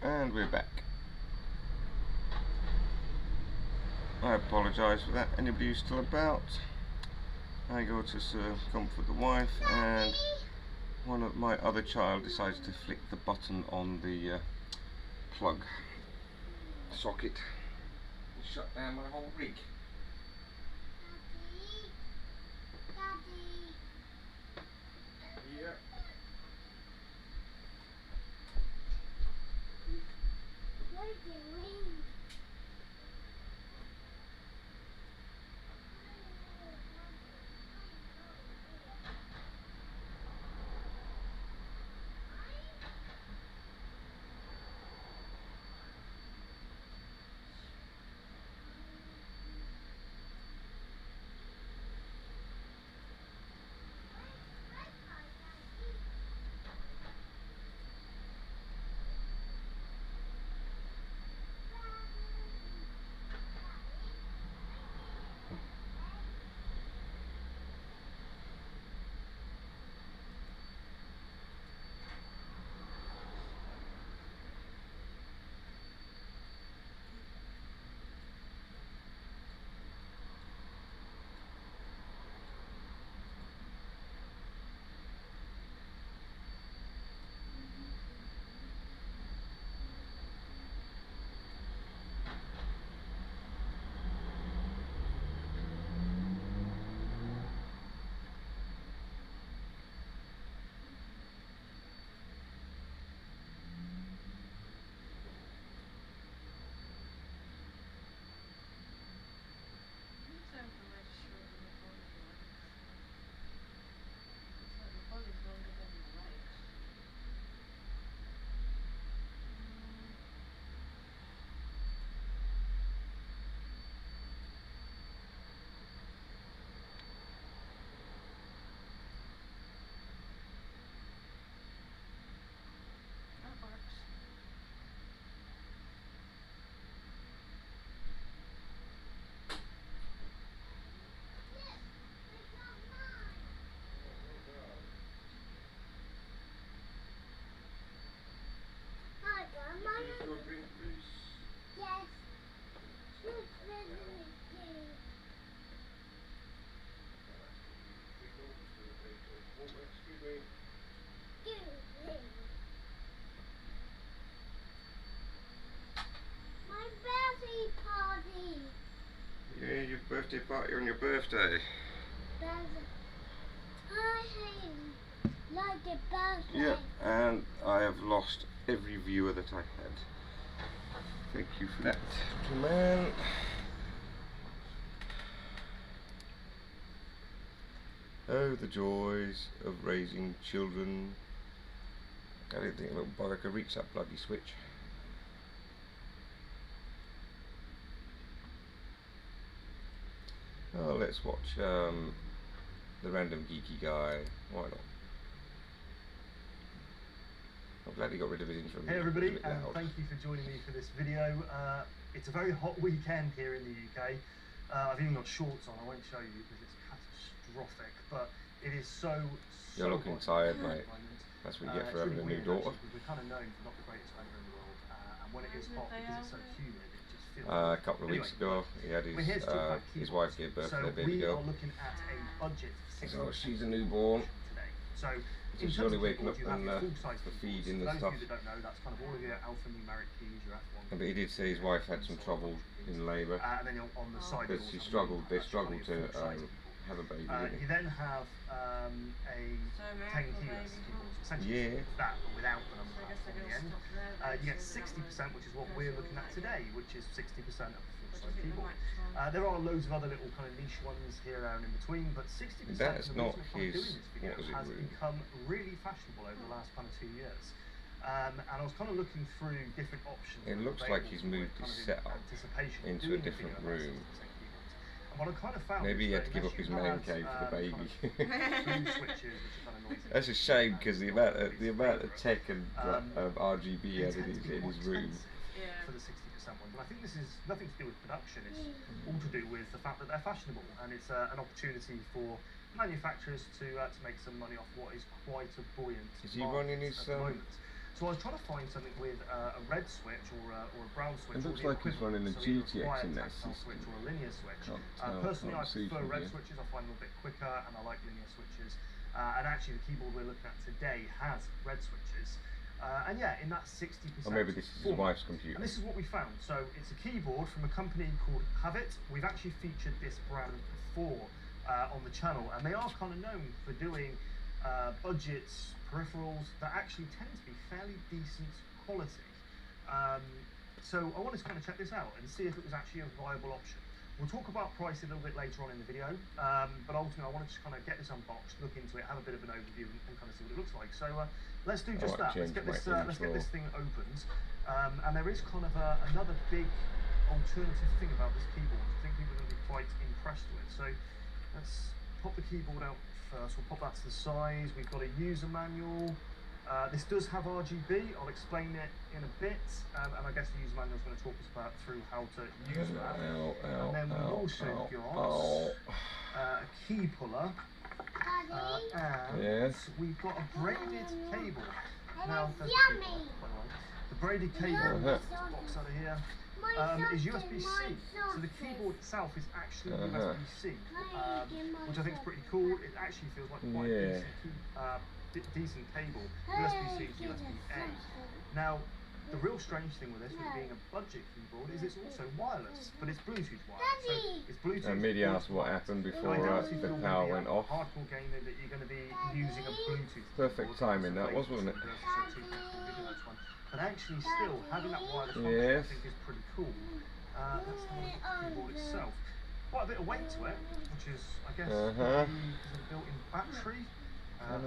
And we're back. I apologise for that. Anybody who's still about, I go to comfort the wife, and my other child decides to flick the button on the plug socket. Shut down my whole rig. Daddy. Yeah. What are you doing? Yes. My birthday party. Yeah, your birthday party on your birthday. I hate like a birthday. Yep, and I have lost every viewer that I had. Thank you for that, man. Oh, the joys of raising children. I didn't think a little bugger could reach that bloody switch. Oh, let's watch the random geeky guy. Why not? I'm glad he got rid of his intro. Hey everybody, and thank you for joining me for this video. It's a very hot weekend here in the UK. I've even got shorts on. I won't show you because it's catastrophic, but it is so You're looking tired, mate. That's what you get for having a new daughter. We're kind of known for not the greatest weather in the world, and when it is hot, because it's so humid, it just feels. A couple of weeks ago, he had his wife gave birth to their baby girl. We are looking at a budget. So she's a newborn. Today. So she's only waking up and feeding and those stuff. of you that don't know, that's kind of all of your alphanumeric keys, your F1. But he did say his wife had some trouble in labour. And then on the side, because they struggled to have a baby. You then have a 10 kilos, essentially that without the number at the end. You get 60%, which is what we're looking at today, which is 60% of the full-size keyboard. There are loads of other little kind of niche ones here and in between, but 60% that's of the not reason his. doing this video has become really fashionable over the last kind of 2 years. And I was kind of looking through different options. It looks like he's moved his setup into a different room. What I kind of found maybe he had to give up his man cave for the baby. That's a shame because the amount of tech and RGB he had in his room. For the 60% one, but I think this is nothing to do with production. It's all to do with the fact that they're fashionable, and it's an opportunity for manufacturers to make some money off what is quite a buoyant Is he market running his at the moment. So I was trying to find something with a red switch or a brown switch. It looks like he's running a GTX in that system. system. Switch or a linear switch. I Personally, I prefer red switches. I find them a bit quicker, and I like linear switches. And actually, the keyboard we're looking at today has red switches. And yeah, in that 60%. Or maybe this is his wife's computer. And this is what we found. So it's a keyboard from a company called Havit. We've actually featured this brand before on the channel, and they are kind of known for doing budgets, peripherals that actually tend to be fairly decent quality. So I wanted to kind of check this out and see if it was actually a viable option. We'll talk about price a little bit later on in the video, but ultimately I wanted to kind of get this unboxed, look into it, have a bit of an overview, and kind of see what it looks like. So let's do just that. Let's get this thing opened. And there is kind of another big alternative thing about this keyboard. I think people are going to be quite impressed with. So let's pop the keyboard out first. We'll pop that to the side. We've got a user manual. This does have RGB. I'll explain it in a bit, and I guess the user manual is going to talk us through how to use that. And then we've also got a key puller, and we've got a braided cable. Now, the braided cable, let's box out of here, is USB-C. So the keyboard itself is actually USB-C, which I think is pretty cool. It actually feels like quite a decent cable. USB-C to USB-A. Now, the real strange thing with this, with it being a budget keyboard, is it's also wireless, but it's Bluetooth wireless. So it's Bluetooth. And Midi asked what happened before the power went off. Hardcore gaming that you're going to be using a Bluetooth. Perfect timing that was, wasn't it? But actually, still having that wireless function, I think is pretty cool. Let's have a look at the keyboard itself. Quite a bit of weight to it, which is, I guess, because of the built-in battery. Let's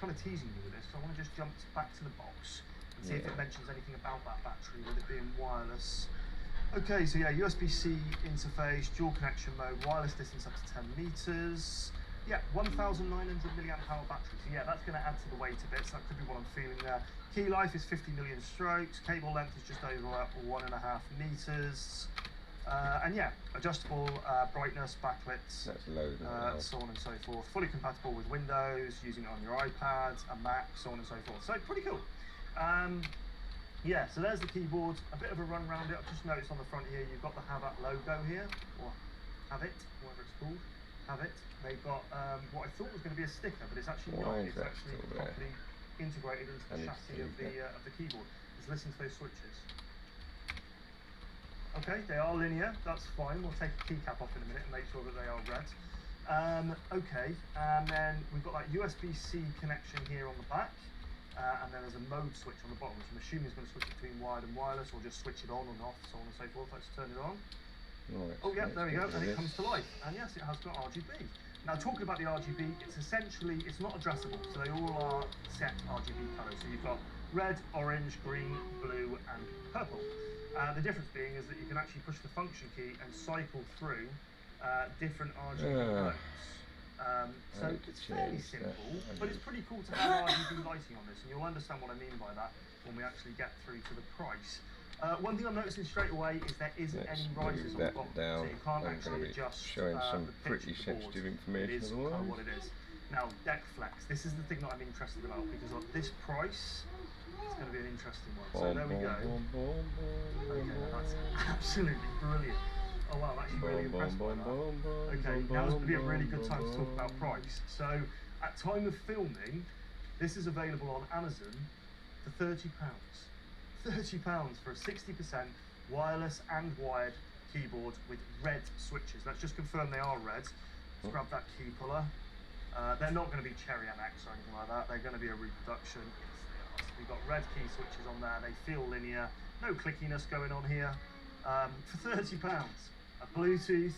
kind of teasing you with this, so I want to just jump back to the box and see if it mentions anything about that battery with it being wireless. Okay, so yeah, USB-C interface, dual connection mode, wireless distance up to 10 meters. Yeah, 1,900 milliamp hour battery. So yeah, that's going to add to the weight a bit, so that could be what I'm feeling there. Key life is 50 million strokes, cable length is just over 1.5 meters. And yeah, adjustable brightness, backlit, so on and so forth. Fully compatible with Windows, using it on your iPad, a Mac, so on and so forth. So pretty cool. Yeah, so there's the keyboard. A bit of a run around it. I've just noticed on the front here, you've got the Havit logo here, or Havit, whatever it's called. Havit. They've got what I thought was going to be a sticker, but it's actually not. It's actually properly integrated into the chassis of the keyboard. Let's listen to those switches. Okay, they are linear, that's fine. We'll take a keycap off in a minute and make sure that they are red. Okay, and then we've got that USB-C connection here on the back, and then there's a mode switch on the bottom, which I'm assuming is going to switch between wired and wireless, or just switch it on and off, so on and so forth. Let's turn it on. Oh yeah, there we go, and it comes to life. And yes, it has got RGB. Now talking about the RGB, it's essentially, it's not addressable, so they all are set RGB colours. So you've got red, orange, green, blue, and purple. The difference being is that you can actually push the function key and cycle through different RGB modes. So it's fairly simple, but it's pretty cool to have RGB lighting on this, and you'll understand what I mean by that when we actually get through to the price. One thing I'm noticing straight away is there isn't any risers on the bottom, so you can't actually adjust showing some the pretty pitch of the board. sensitive information It is kind of what it is. Now, deck flex. This is the thing that I'm interested about, because at this price, it's going to be an interesting one. So there we go. Okay, that's absolutely brilliant. Oh wow, I'm actually really impressed by that. Okay, now is going to be a really good time to talk about price. So, at time of filming, this is available on Amazon for £30. £30 for a 60% wireless and wired keyboard with red switches. Let's just confirm they are red. Let's grab that key puller. They're not going to be Cherry MX or anything like that. They're going to be a reproduction. Yes, they are. So we've got red key switches on there. They feel linear. No clickiness going on here. For £30, a Bluetooth,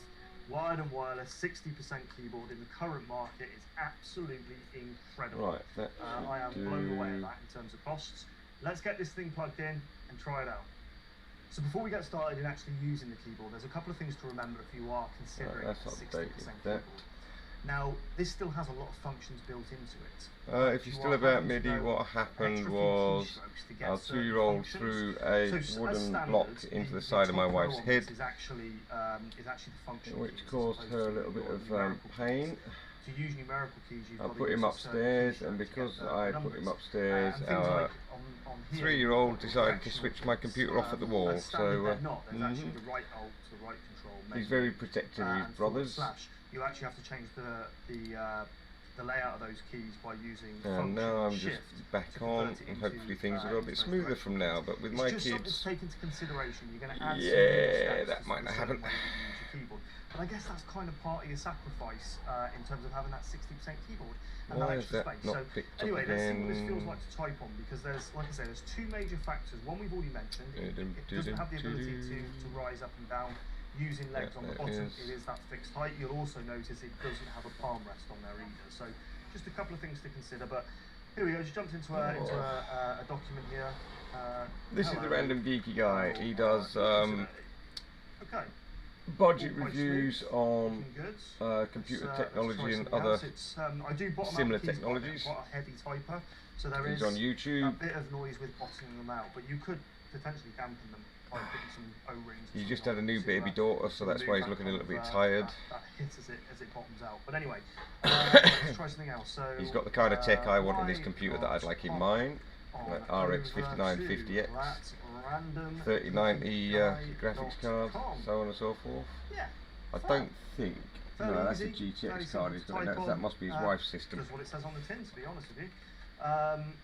wired and wireless, 60% keyboard in the current market is absolutely incredible. Right, I am blown away at that in terms of costs. Let's get this thing plugged in and try it out. So before we get started in actually using the keyboard, there's a couple of things to remember if you are considering a 60% keyboard. Now, this still has a lot of functions built into it. If you're still about MIDI, what happened was our 2-year-old threw a wooden block into the side of my wife's head, is actually the function which caused her a little bit of pain. to use numerical keys, you've I got to put use him a certain upstairs, keystrap and to because get the I put numbers. him upstairs, And things like on here, 3-year-old you've got decided to directional switch my keys. computer off at the wall, As standard, so they're not. There's actually the right alt, the right control. he's menu, very protective of his and brothers. / You actually have to change the layout of those keys by using And function now I'm shift just back to on, convert it and into, hopefully things are a bit into smoother those from now. But with it's my just something to kids, take into consideration. You're going to add some yeah, more steps that to might not certain happen. way that you use your keyboard. But I guess that's kind of part of your sacrifice in terms of having that 60% keyboard and Why that is extra that space. not So picked up anyway, let's see what this feels again? like to type on, because there's, like I say, there's two major factors. One we've already mentioned. It doesn't have the ability to rise up and down using legs on the bottom. It is that fixed height. You'll also notice it doesn't have a palm rest on there either. So just a couple of things to consider. But here we go. Just jumped into a document here. This is the Hello. random geeky guy. He does Okay. budget Quite reviews on Looking good. computer Let's technology try and something other else. It's, I do bottom similar out keys technologies. Quite a heavy typer, so there He's is on a YouTube. bit of noise with bottoming them out, but you could potentially dampen them by putting some O-rings. He just had a new baby daughter, so that's why he's looking a little bit tired. That hit as it bottoms out. But anyway, let's try something else. So He's got the kind of tech I want in this computer that I'd like in mine. Like RX 5950X, 3090 graphics card, so on and so forth. Yeah. I don't think. No, that's a GTX card. He's got that must be his wife's system. That's what it says on the tin, to be honest with you.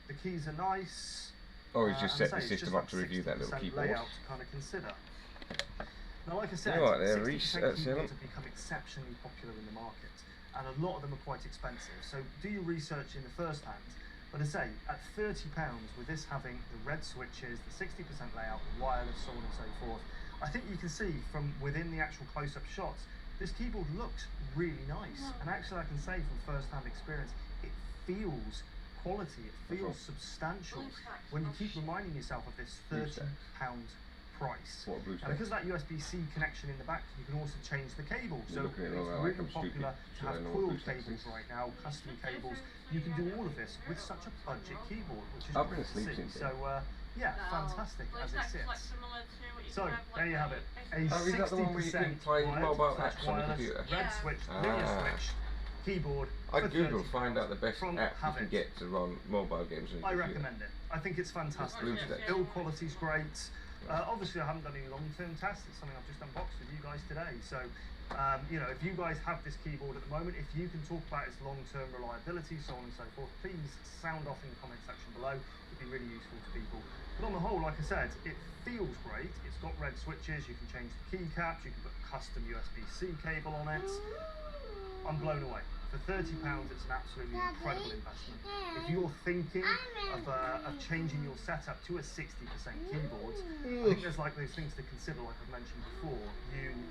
The keys are nice. Or he's just and set I the say it's system just up to review that little 60% keyboard. layout to kind of consider. Now, like I said, You know what there, 60% Reece, keyboards have become exceptionally popular in the market, and a lot of them are quite expensive. So do your research in the first hand. But I say, at £30, with this having the red switches, the 60% layout, the wireless, so on and so forth, I think you can see from within the actual close-up shots, this keyboard looks really nice. And actually, I can say from first-hand experience, it feels quality, it feels substantial when you keep reminding yourself of this £30 price. And because that USB-C connection in the back, you can also change the cable. So it's really popular to have coiled cables right now, custom cables. You can do all of this with such a budget keyboard, which is great to see. So yeah, fantastic as it sits. So there you have it. A 60% wireless red switch, linear switch keyboard. I Googled find out the best app you can get to run mobile games on your I computer. recommend it. I think it's fantastic. BlueStacks. Build quality's great. Obviously, I haven't done any long-term tests. It's something I've just unboxed with you guys today. So, you know, if you guys have this keyboard at the moment, if you can talk about its long-term reliability, so on and so forth, please sound off in the comment section below. It'd be really useful to people. But on the whole, like I said, it feels great. It's got red switches. You can change the keycaps. You can put a custom USB-C cable on it. I'm blown away. For £30, it's an absolutely incredible investment. If you're thinking of changing your setup to a 60% keyboard, I think there's like those things to consider, like I've mentioned before.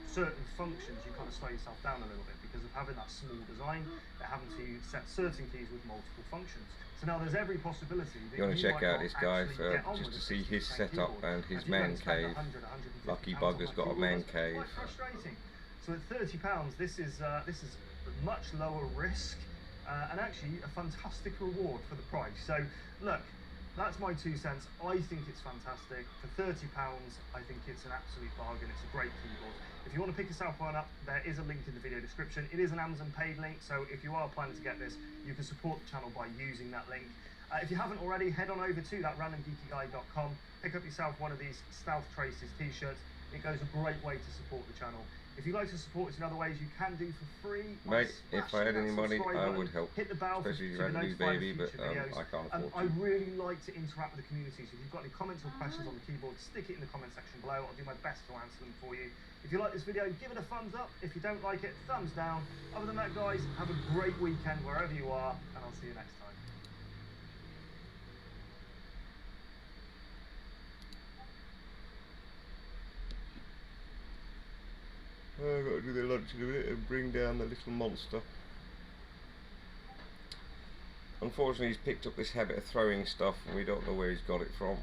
Certain functions, you kind of slow yourself down a little bit because of having that small design, they're having to set certain keys with multiple functions. So now there's every possibility that You want to check might out not this guy actually for get on just with to a see his 60% setup keyboard. and his If you're man gonna spend cave. 100, 150 Lucky pounds on bugger's that got a keyboard, man that's cave. quite frustrating. So at £30, this is a much lower risk and actually a fantastic reward for the price. So look, that's my 2 cents. I think it's fantastic. For £30, I think it's an absolute bargain. It's a great keyboard. If you want to pick yourself one up, there is a link in the video description. It is an Amazon paid link, so if you are planning to get this, you can support the channel by using that link. If you haven't already, head on over to thatrandomgeekyguy.com, pick up yourself one of these Stealth Traces t-shirts. It goes a great way to support the channel. If you'd like to support us in other ways, you can do for free. Mate, if I had any money, I button, would help. hit the bell, Especially if you to had be a new notified of baby, but future videos. I can't afford I to. really like to interact with the community, so if you've got any comments or questions on the keyboard, stick it in the comment section below. I'll do my best to answer them for you. If you like this video, give it a thumbs up. If you don't like it, thumbs down. Other than that, guys, have a great weekend wherever you are, and I'll see you next time. I've got to do the lunch in a minute and bring down the little monster. Unfortunately, he's picked up this habit of throwing stuff and we don't know where he's got it from.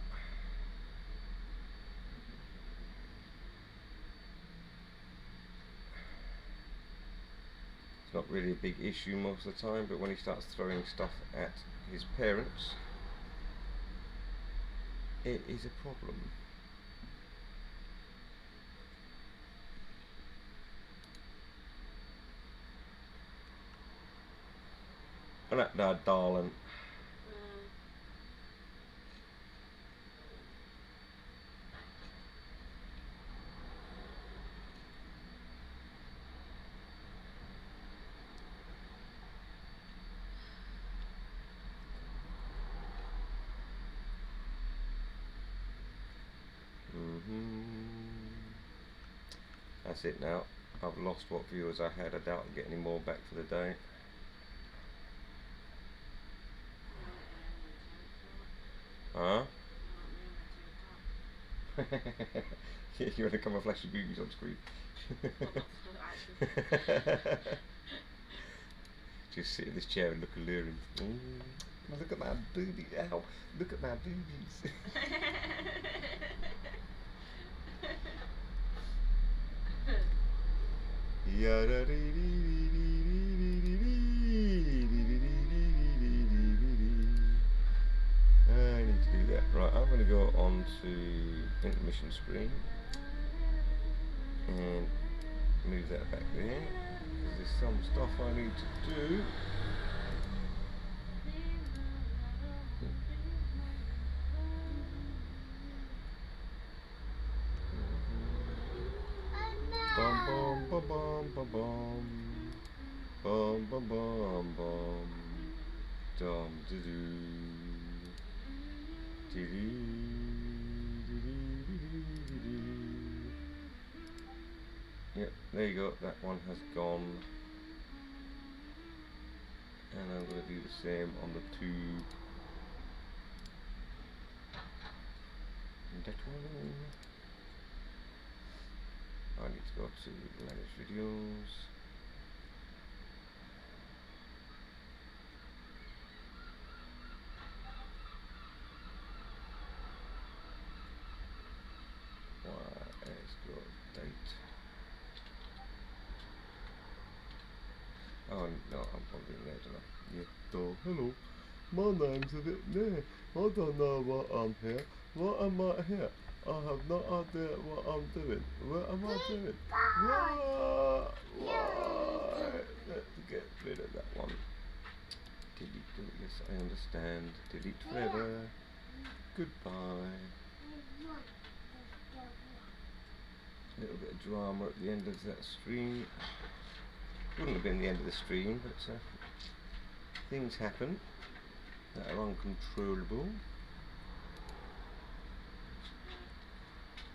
It's not really a big issue most of the time, but when he starts throwing stuff at his parents, it is a problem. Alright, now, darling. That's it now. I've lost what viewers I had. I doubt I'll get any more back for the day. Huh? Yeah, you want to come and flash your boobies on screen? Just sit in this chair and look alluring. Look at my boobies. Ow! Look at my boobies. I need to do that. Right, I'm going to go on to intermission screen and move that back there. There's some stuff I need to do. Bum bum bum bum bum bum bum bum bum dum doo doo doo. Yep, there you go, that one has gone. And I'm going to do the same on the tube. And that one. I need to go to manage videos. Let's go date. Oh no, I'm probably late enough. Yeah, so, hello, my name's a bit there. I don't know what I'm here. What am I here? I have no idea what I'm doing. What am I doing? What? Why? Let's get rid of that one. Delete. Yes, I understand. Delete forever. Goodbye. A little bit of drama at the end of that stream. Wouldn't have been the end of the stream, but things happen that are uncontrollable,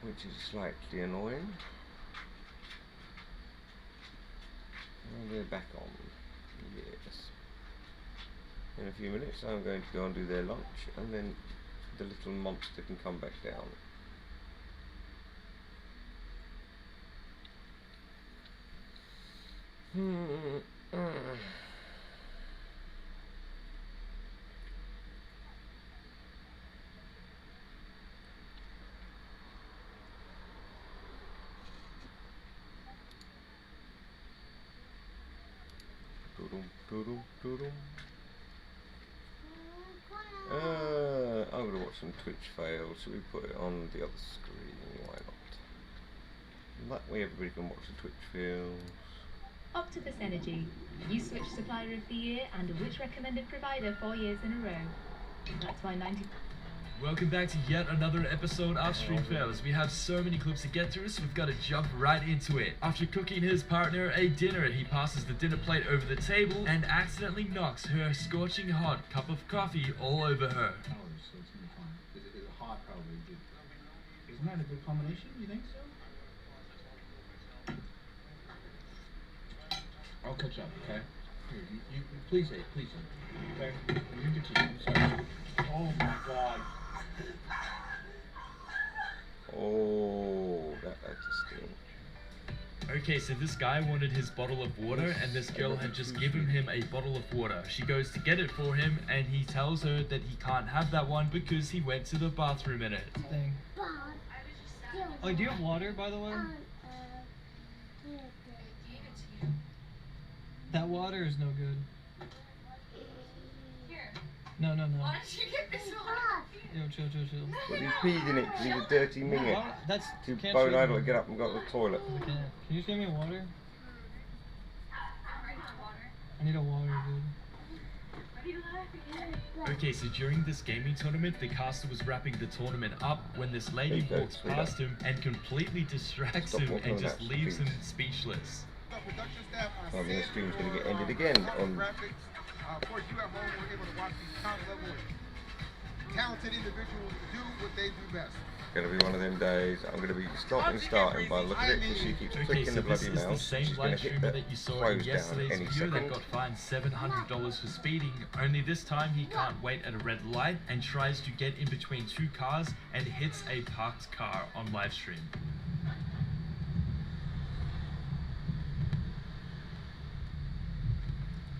which is slightly annoying. And we're back on. Yes. In a few minutes I'm going to go and do their lunch, and then the little monster can come back down. I'm going to watch some Twitch fails. Should we put it on the other screen? Why not? That way everybody can watch the Twitch fails. Octopus Energy. You switch supplier of the year and which recommended provider 4 years in a row. That's why 90... Welcome back to yet another episode of Stream Fails. We have so many clips to get through, so we've got to jump right into it. After cooking his partner a dinner, he passes the dinner plate over the table and accidentally knocks her scorching hot cup of coffee all over her. So it's gonna be fine. It's hot, probably good. Isn't that a good combination? You think so? I'll catch up, okay? Here, you please eat, okay? You get to eat. I'm sorry. Oh my God. Oh, that's a steal. Okay, so this guy wanted his bottle of water, and this girl had just given him a bottle of water. She goes to get it for him, and he tells her that he can't have that one because he went to the bathroom in it. Thing. Oh, do you have water, by the way? That water is no good. No. Why don't you get this one? Yo, chill. But he peed in it because he's a dirty mingit. That's Too can't bone shoot idle me. to get up and go to the toilet. I can't. Can you just give me water? I need a water, dude. Okay, so during this gaming tournament, the caster was wrapping the tournament up when this lady walks past him and completely distracts him and just leaves him speechless. I think the stream's going to get ended again on... Of course, you at home were able to watch these top-level talented individuals do what they do best. Going to be one of them days. I'm going to be starting by looking at it because she keeps clicking the bloody mouse. This is the same live streamer that you saw in yesterday's video that got fined $700 for speeding, only this time he can't wait at a red light and tries to get in between two cars and hits a parked car on live stream.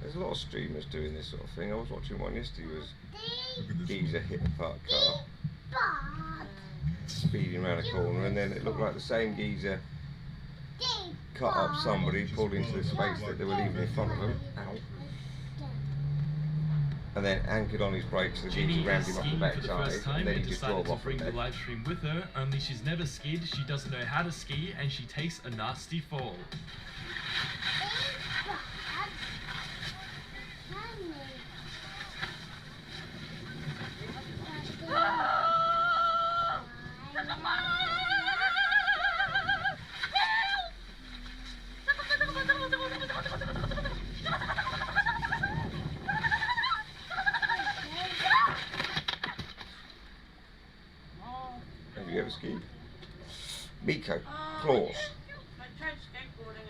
There's a lot of streamers doing this sort of thing. I was watching one yesterday, was geezer hit a parked car, speeding around a corner, and then it looked like the same geezer cut up somebody, pulled into the space that they were leaving in front of them, and then anchored on his brakes, the geezer rammed him up the backside, and then he just drove off bring the live stream with her, only she's never skied, she doesn't know how to ski, and she takes a nasty fall. Have you ever skied? Miko, Claus. I tried skateboarding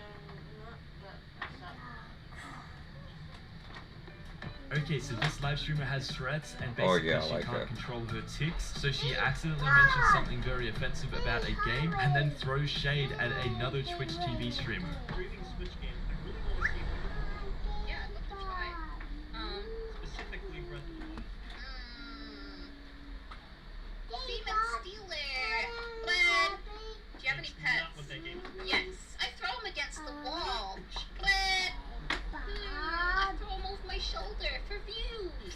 and Okay, so this live streamer has Tourette's and basically she can't control her tics, so she accidentally mentions something very offensive about a game and then throws shade at another Twitch TV streamer. yeah, I'd love to try. Specifically, Demon Stealer! Bled! Do you have any pets? Not what that game is. Yes. I throw them against the wall. Bled! I throw them over my shoulder for views.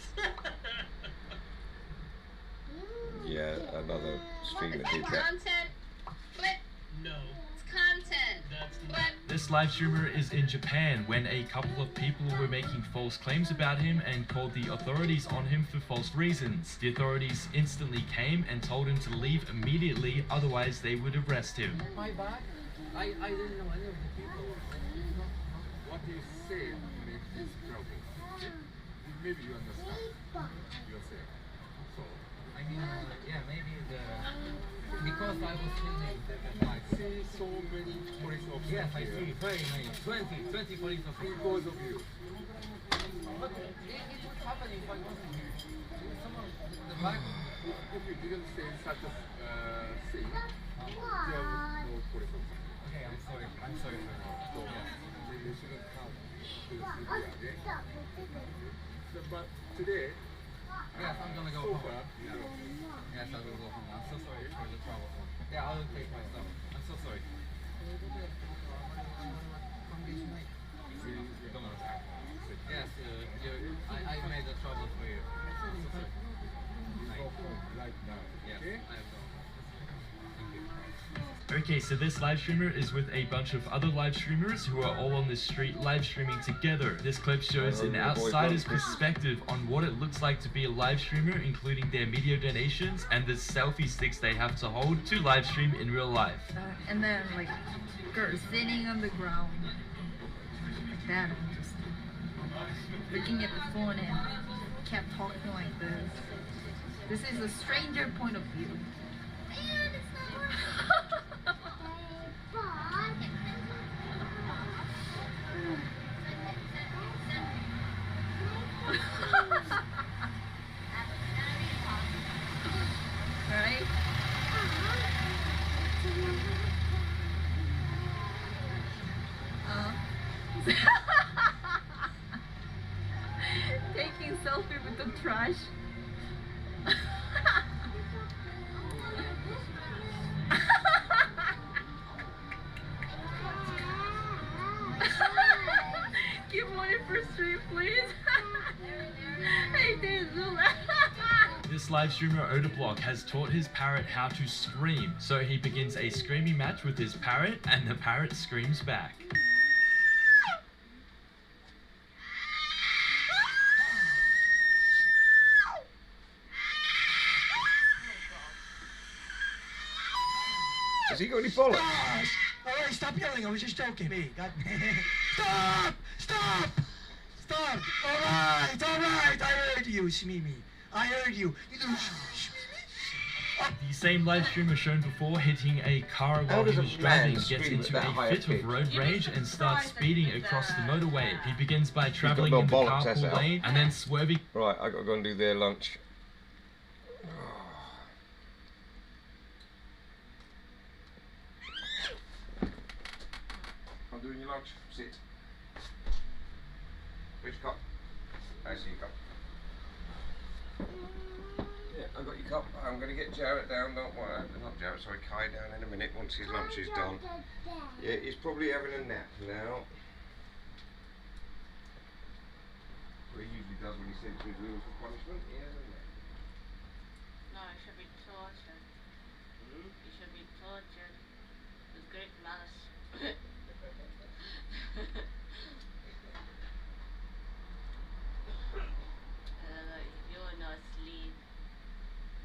Yeah, another streamer did that. Content. Bled. No. It's content. That's Bled. This live streamer is in Japan when a couple of people were making false claims about him and called the authorities on him for false reasons. The authorities instantly came and told him to leave immediately, otherwise they would arrest him. My bag? I didn't know any of the people. What you say makes this trouble. Maybe you understand yourself. So, I mean, yeah, maybe because I was thinking that I see so many police officers. yes, I see very many, 20 police officers. Because of you. But it would happen if I wasn't here. Someone, the bag, If you didn't say such a thing, there was no police officer. okay, I'm sorry for that. So, maybe you shouldn't come to the city again. But today, Yes, I'm gonna go so home. far, Yes, I will go home. I'm so sorry for the trouble. Yeah, I will take my stuff. I'm so sorry. Yes, I made the trouble for you. I'm so sorry. you go home right now. Yes, Okay? I have gone. Thank you. Okay, so this live streamer is with a bunch of other live streamers who are all on the street live streaming together. This clip shows an outsider's perspective on what it looks like to be a live streamer, including their media donations and the selfie sticks they have to hold to live stream in real life. And then like girl sitting on the ground like that and just looking at the phone and kept talking like this. This is a stranger point of view. Man, it's not right? Taking selfie with the trash. Give money for stream, please. Hey, dude, This live streamer Odablock has taught his parrot how to scream, so he begins a screaming match with his parrot, and the parrot screams back. Has he got any bollocks? Stop! Alright, stop yelling. I was just joking. Me. God. Stop! Stop! Stop! Alright! Alright! I heard you, Shmimi. I heard you. You do The same live streamer shown before hitting a car while he was driving gets into a fit of road rage and starts speeding across the motorway. He begins by travelling in the carpool lane and then swerving. Right, I gotta go and do their lunch. I'm doing your lunch. Sit. Which cup? I see your cup. Yeah, I got your cup. I'm going to get Jarrett down, don't worry. Not Jarrett, sorry, Kai down in a minute once his lunch is done. Yeah, he's probably having a nap now. What he usually does when he sends me to for punishment, he has a nap. No, it should be tortured. It should be tortured. With great malice. You're not asleep.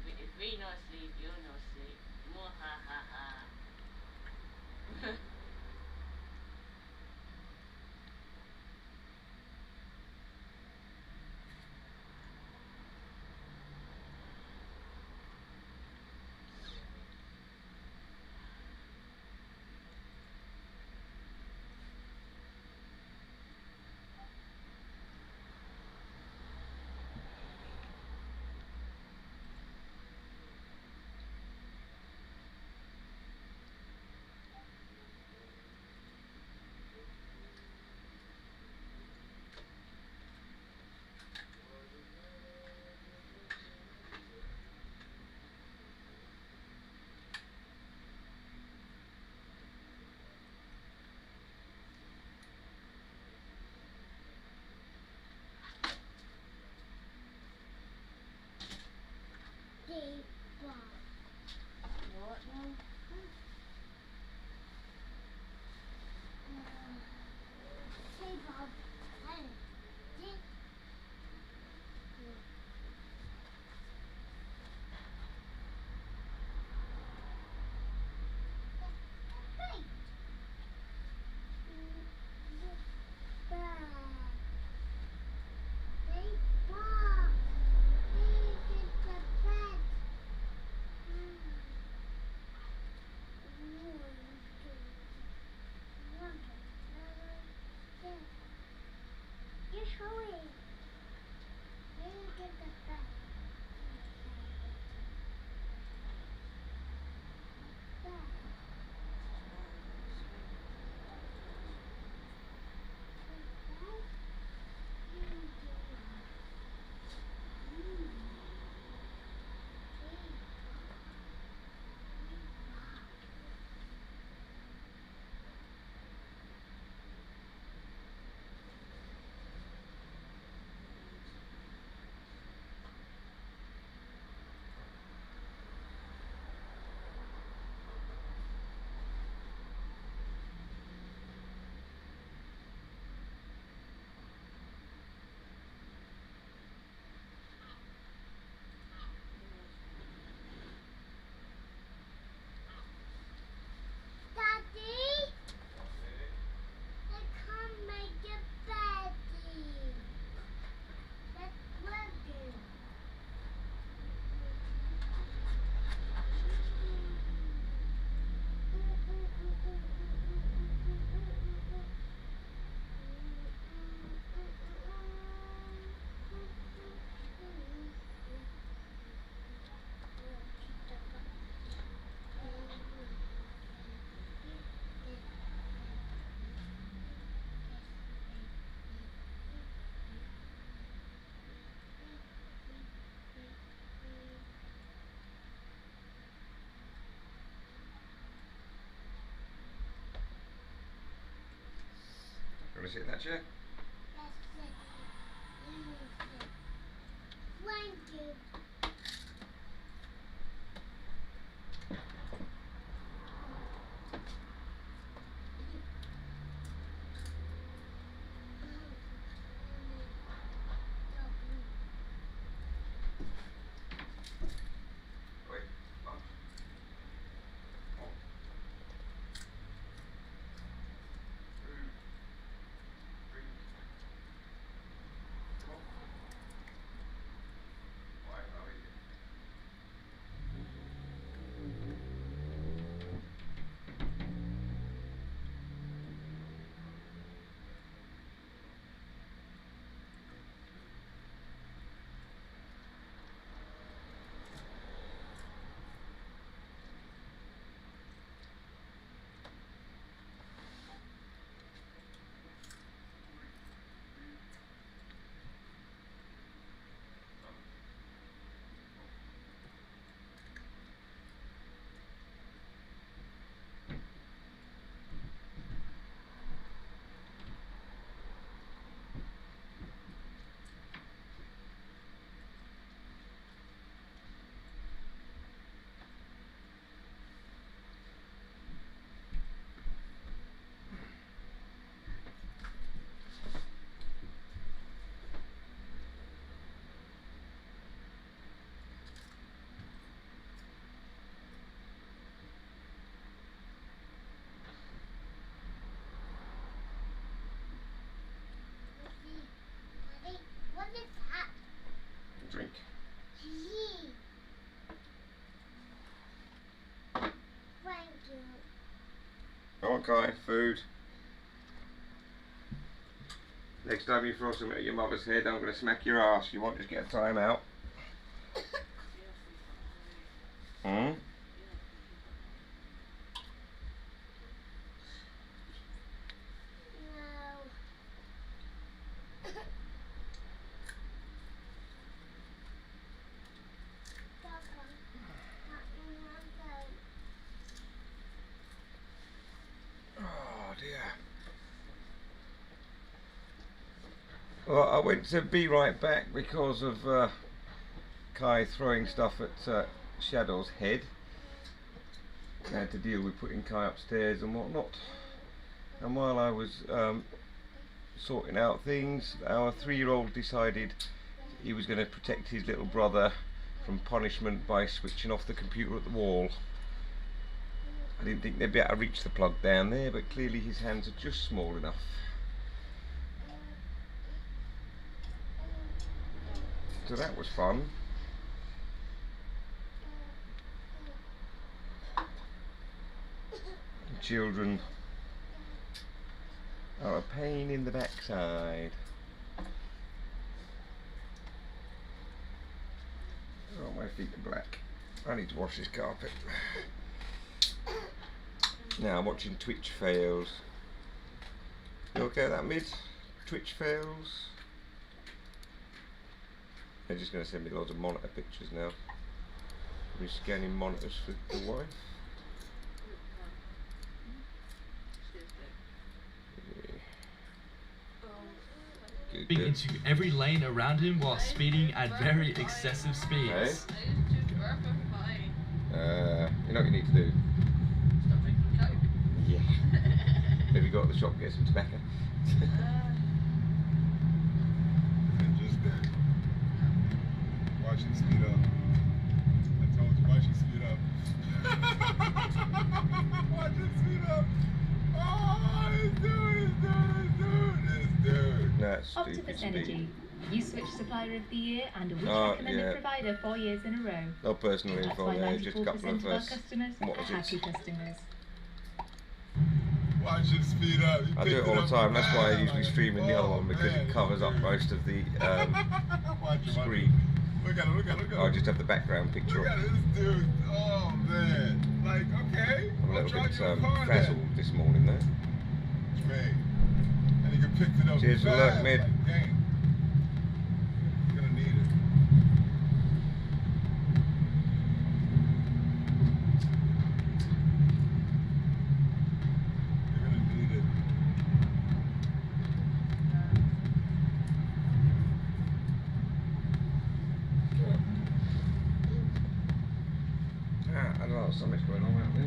If we not asleep, you're not asleep. Mwahaha. What now? Want to sit in that chair? Thank you. Wait, lunch. Oh. on, Kai, food. Next time you throw something at your mother's head, I'm going to smack your ass. You won't just get a time out. Hmm? Well, I went to Be Right Back because of Kai throwing stuff at Shadow's head. I had to deal with putting Kai upstairs and whatnot. And while I was sorting out things, our 3-year-old decided he was going to protect his little brother from punishment by switching off the computer at the wall. I didn't think they'd be able to reach the plug down there, but clearly his hands are just small enough. So that was fun. Children are a pain in the backside. Oh, my feet are black. I need to wash this carpet. Now I'm watching Twitch fails. You okay with that, Mid? Twitch fails? They're just going to send me loads of monitor pictures now. We're scanning monitors for the wife. Good. Into every lane around him while speeding at very excessive speeds. Hey? You know what you need to do? Stop drinking Coke. Yeah. Maybe go to the shop and get some tobacco. Just that. Watch him speed up. I told you, watch him speed up. Watch him speed up. Oh, this dude. That's Optimus Energy. You switched supplier of the year and which recommended provider 4 years in a row. No personal That's info why there, just a couple of our customers what are was happy it? customers. Watch him speed up. I do it all the time. That's why I usually stream in the other one, because it covers up most of the screen. Look at it. I just have the background picture. Look at this dude. Oh man. Like, okay. I'm a little bit frazzled this morning though. Great. And he could pick it up. Cheers for the luck, Mid. Like, dang. You're gonna need it. You're gonna need it. I don't know, something's going on out there.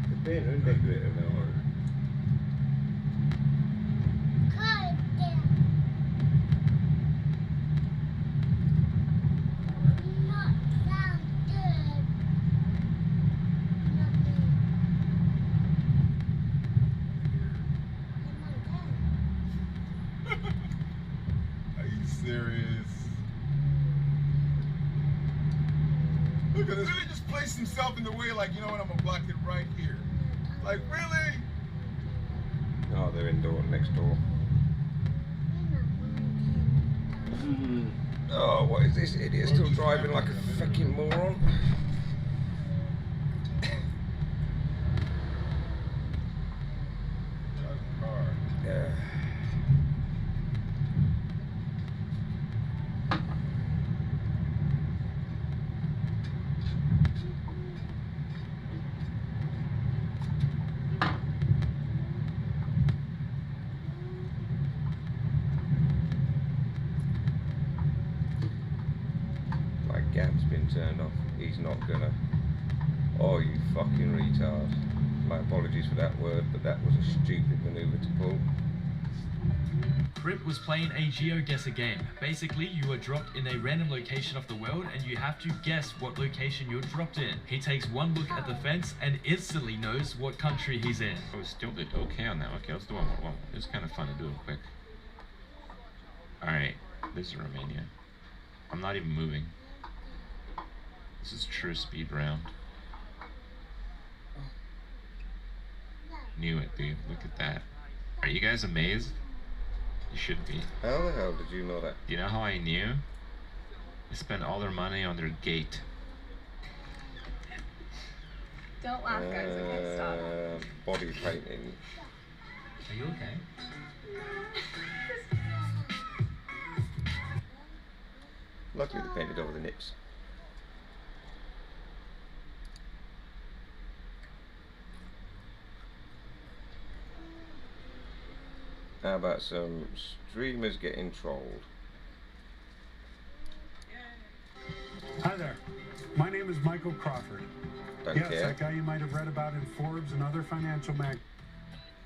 The bin and decorator now. Are you serious? Look at this. Really just placed himself in the way, like, you know what, I'm gonna block it right here. Like, really? Oh, they're indoor, next door. Oh, what is this idiot still driving like a fucking moron? Yeah. My gap's been turned off. He's not gonna. Oh, you fucking retard. My apologies for that word, but that was a stupid maneuver to pull. Crip was playing a GeoGuessr game. Basically, you are dropped in a random location of the world and you have to guess what location you're dropped in. He takes one look at the fence and instantly knows what country he's in. Oh, still did okay on that. Okay, let's do one more. It was kind of fun to do it quick. Alright, this is Romania. I'm not even moving. This is true speed round. Knew it, dude. Look at that. Are you guys amazed? You should be. How the hell did you know that? You know how I knew? They spent all their money on their gate. Don't laugh, guys. Okay, stop. Body painting. Are you okay? Luckily they painted over the nips. How about some streamers getting trolled? Hi there. My name is Michael Crawford. Don't yes, care. that guy you might have read about in Forbes and other financial magazines.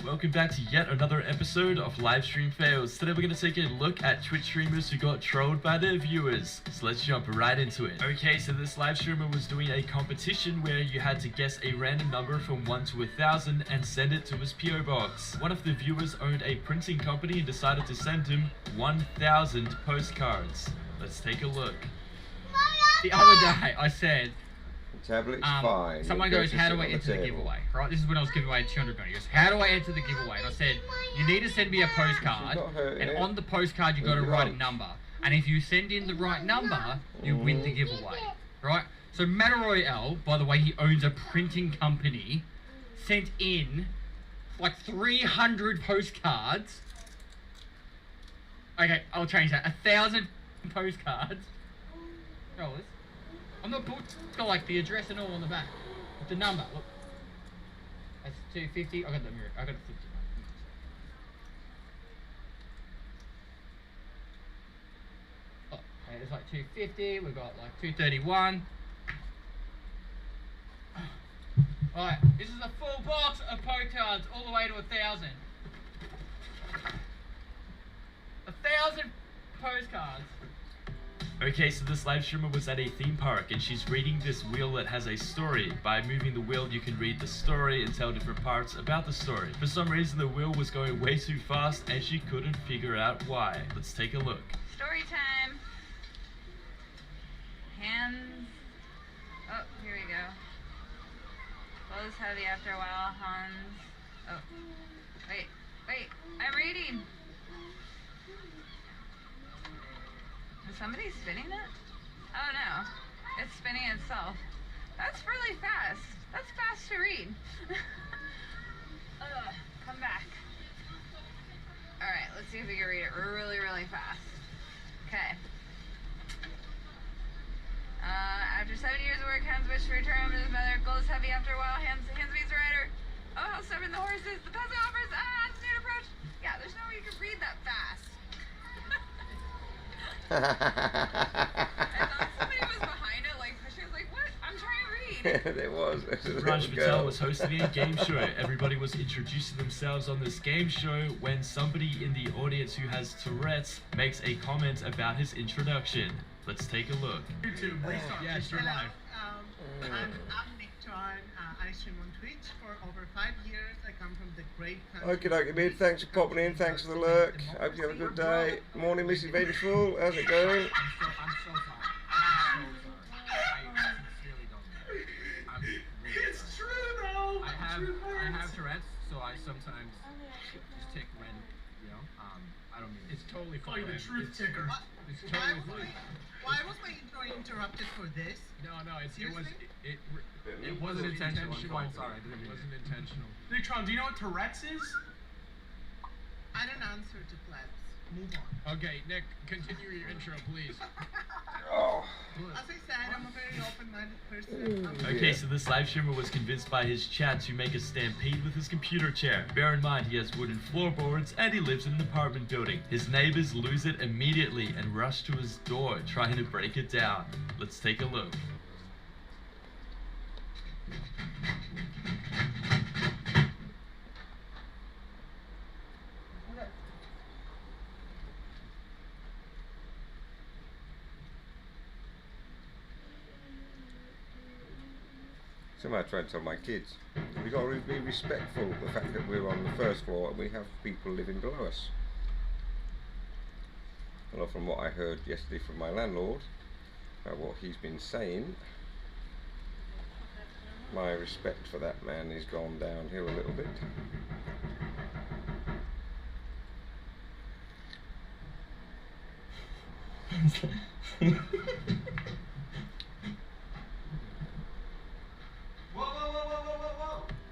Welcome back to yet another episode of Livestream Fails. Today we're going to take a look at Twitch streamers who got trolled by their viewers. So let's jump right into it. Okay, so this live streamer was doing a competition where you had to guess a random number from 1 to 1,000 and send it to his PO box. One of the viewers owned a printing company and decided to send him 1,000 postcards. Let's take a look. The other day I said, Tablet's fine. someone goes, how do I enter the giveaway? Right, this is when I was giving away 200 million. He goes, how do I enter the giveaway? And I said, you need to send me a postcard, and on the postcard you got to write a number. And if you send in the right number, you win the giveaway. Right? So Matter Royale, by the way, he owns a printing company, sent in like 300 postcards. Okay, I'll change that. 1,000 postcards. Dollars. I'm not got like the address and all on the back. With the number, look. That's 250. I got the mirror. I got it flipped. Oh, okay, there's like 250. We've got like 231. Alright, this is a full box of postcards all the way to 1,000. 1,000 postcards. Okay, so this live streamer was at a theme park and she's reading this wheel that has a story. By moving the wheel, you can read the story and tell different parts about the story. For some reason, the wheel was going way too fast and she couldn't figure out why. Let's take a look. Story time. Hands. Oh, here we go. Clothes heavy after a while. Hans. Oh. Wait. I'm reading. Is somebody spinning it? Oh no. It's spinning itself. That's really fast. That's fast to read. Come back. Alright, let's see if we can read it really, really fast. Okay. After 7 years of work, Hans wished to return home to his mother. Goal is heavy after a while. Hans meets the rider. Oh, how stubborn the horse is. The peasant offers. Hans new approach. Yeah, there's no way you can read that fast. I thought somebody was behind it, like pushing. I was like, what? I'm trying to read. There was. Raj Patel was hosting a game show. Everybody was introducing themselves on this game show when somebody in the audience who has Tourette's makes a comment about his introduction. Let's take a look. YouTube, Yes, you're live. I'm Nick John. I stream on Twitch for over 5 years. I come from the great country. Okay, mid. Thanks for popping in. Thanks for the lurk. Hope you have a good day. Morning, Mrs. Vengeful. How's it going? I'm so sorry. I sincerely don't know. It's true though. I have Tourette's, so I sometimes just tick when, I don't mean It's totally fine. the truth ticker. It's totally fine. Why was my intro interrupted for this? No, It wasn't intentional. I'm sorry. It wasn't intentional. Neutron, do you know what Tourette's is? I don't answer to plebs. Move on. Okay, Nick, continue your intro, please. As I said, I'm a very open-minded person. Okay, so this live streamer was convinced by his chat to make a stampede with his computer chair. Bear in mind, he has wooden floorboards and he lives in an apartment building. His neighbors lose it immediately and rush to his door trying to break it down. Let's take a look. Somehow I try to tell my kids, we've got to be respectful of the fact that we're on the first floor and we have people living below us. Well, from what I heard yesterday from my landlord, what he's been saying, my respect for that man has gone downhill a little bit.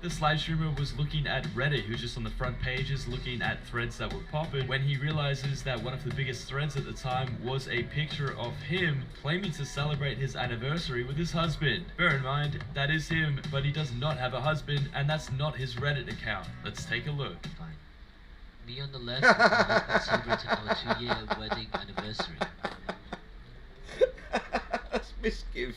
This live streamer was looking at Reddit, who's just on the front pages looking at threads that were popping, when he realizes that one of the biggest threads at the time was a picture of him claiming to celebrate his anniversary with his husband. Bear in mind, that is him, but he does not have a husband, and that's not his Reddit account. Let's take a look. Fine. Me on the left, celebrating our 2-year wedding anniversary. That's misgive.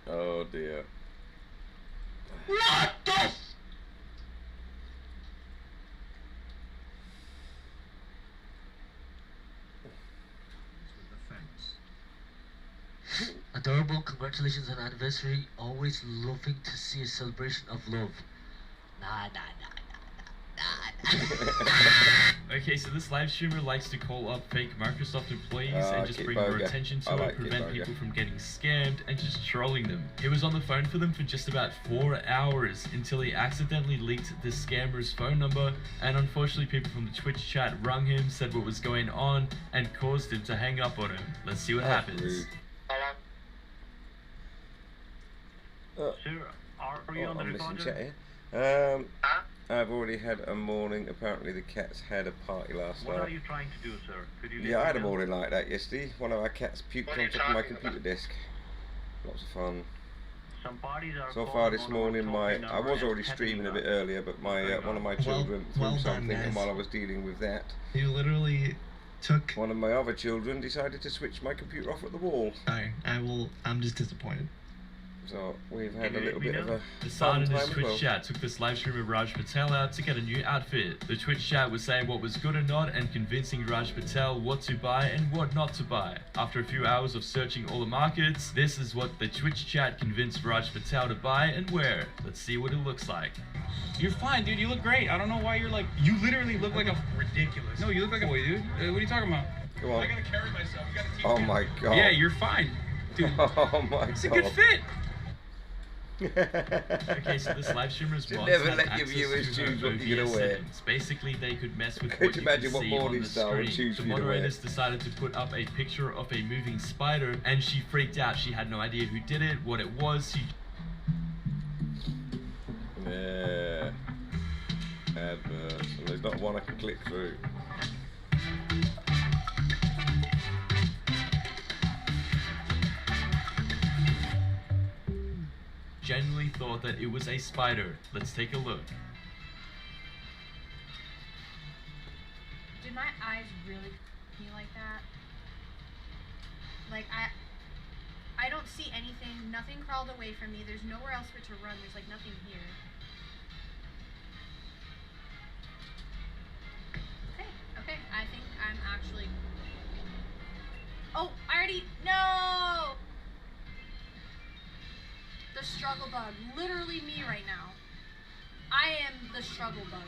Oh dear. What the f- Adorable, congratulations on anniversary. Always loving to see a celebration of love. Nah. Okay, so this live streamer likes to call up fake Microsoft employees and just bring more attention to it, prevent people from getting scammed, and just trolling them. He was on the phone for them for just about 4 hours until he accidentally leaked the scammer's phone number, and unfortunately people from the Twitch chat rung him, said what was going on, and caused him to hang up on him. Let's see what happens. Sir, are you on the recorder? I've already had a morning. Apparently the cats had a party last night. What are you trying to do, sir? Could you Yeah, I had a morning like that yesterday. One of our cats puked on top of my computer desk. Lots of fun. Some parties are so far this morning, I was already streaming a bit earlier, but my one of my children threw something, and while I was dealing with that, you literally took one of my other children decided to switch my computer off at the wall. Sorry, I'm just disappointed. So we've had a little bit of a The start of this Twitch chat took this live streamer Raj Patel out to get a new outfit. The Twitch chat was saying what was good or not and convincing Raj Patel what to buy and what not to buy. After a few hours of searching all the markets, this is what the Twitch chat convinced Raj Patel to buy and wear. Let's see what it looks like. You're fine, dude. You look great. I don't know why you're like... You literally look like a... ridiculous. No, you look like a boy, dude. What are you talking about? Come on. I gotta carry myself. You gotta teach Oh me. my god. Yeah, you're fine, dude. Oh my god. It's a good fit. Okay, so this live streamer's To mods never had let your access viewers to her choose what you're gonna wear. settings. Basically, they could mess with Could what you you imagine can what see on morning the star would screen. choose The for you to wear? moderators decided to put up a picture of a moving spider, and she freaked out. She had no idea who did it, what it was. Yeah. Adverts. And there's not one I can click through. Genuinely thought that it was a spider. Let's take a look. Did my eyes really feel like that? Like, I don't see anything. Nothing crawled away from me. There's nowhere else for it to run. There's like nothing here. Okay, I think I'm actually... Oh, I already... No! The struggle bug. Literally me right now. I am the struggle bug.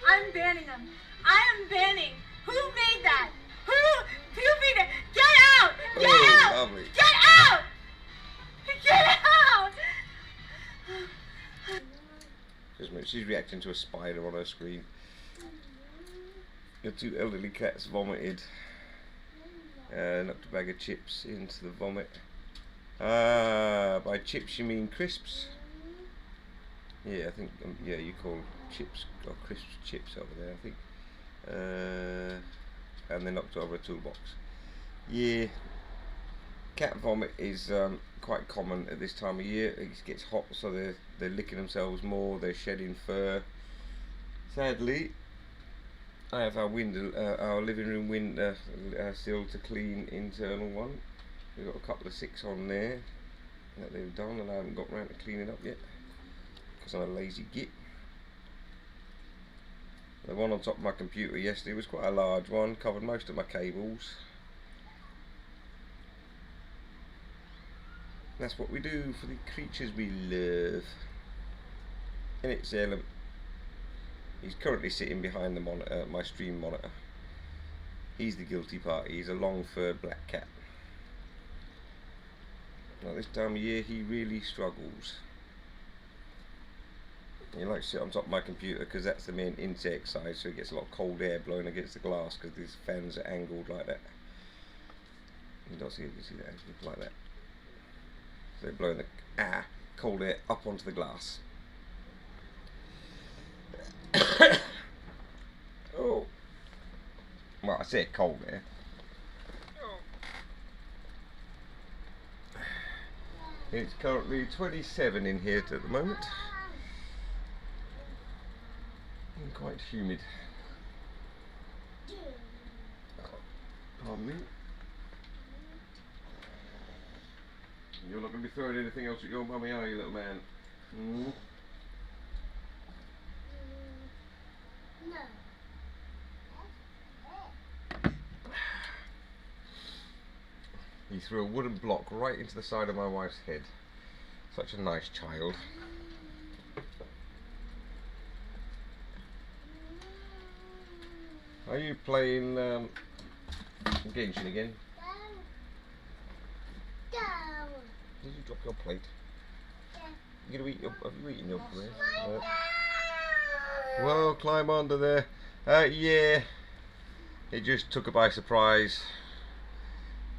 I'm banning them. I am banning. Who made that? Who made it? Get out! Get out! Lovely. Get out! Get out! She's reacting to a spider on her screen. Your two elderly cats vomited. Knocked a bag of chips into the vomit. By chips you mean crisps? Yeah, I think, yeah, you call chips, or crisps chips over there, I think. And they knocked over a toolbox. Yeah, cat vomit is quite common at this time of year. It gets hot, so they're licking themselves more, they're shedding fur. Sadly, I have our living room window still to clean, internal one. We've got a couple of 6 on there that they've done, and I haven't got round to cleaning up yet. because I'm a lazy git. The one on top of my computer yesterday was quite a large one, covered most of my cables. That's what we do for the creatures we love. In its element. He's currently sitting behind the monitor, my stream monitor. He's the guilty party. He's a long-furred black cat. Now this time of year he really struggles. He likes to sit on top of my computer because that's the main insect side, so he gets a lot of cold air blowing against the glass because these fans are angled like that. You don't see it, you see that, like that. So they're blowing the cold air up onto the glass. Oh, well, I said cold air. It's currently 27 in here at the moment. And quite humid. Pardon me. You're not going to be throwing anything else at your mummy, are you, little man? Mm. No. He threw a wooden block right into the side of my wife's head. Such a nice child. Are you playing Genshin again? Did you drop your plate? You gonna eat your? Have you eaten your bread? Well, climb under there. Yeah. It just took her by surprise.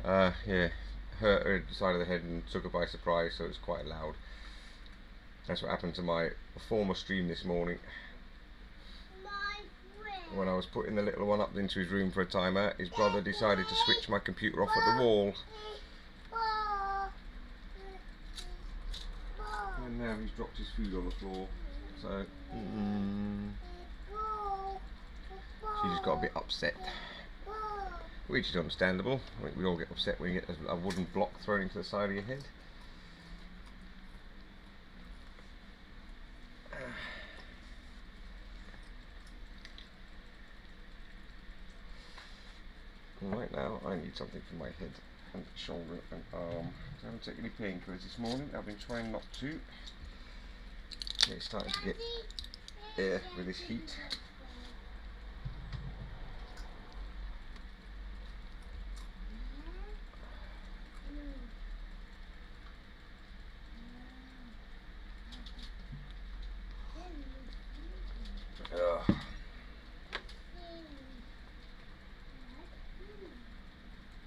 Yeah, hurt her side of the head and took her by surprise, so it was quite loud. That's what happened to my former stream this morning. When I was putting the little one up into his room for a timer, his brother decided to switch my computer off at the wall. And now he's dropped his food on the floor, so she just got a bit upset. Which is understandable. I think we all get upset when you get a wooden block thrown into the side of your head. Right now I need something for my head and shoulder and arm. I haven't taken any painkillers this morning. I've been trying not to. It's starting to get air with this heat.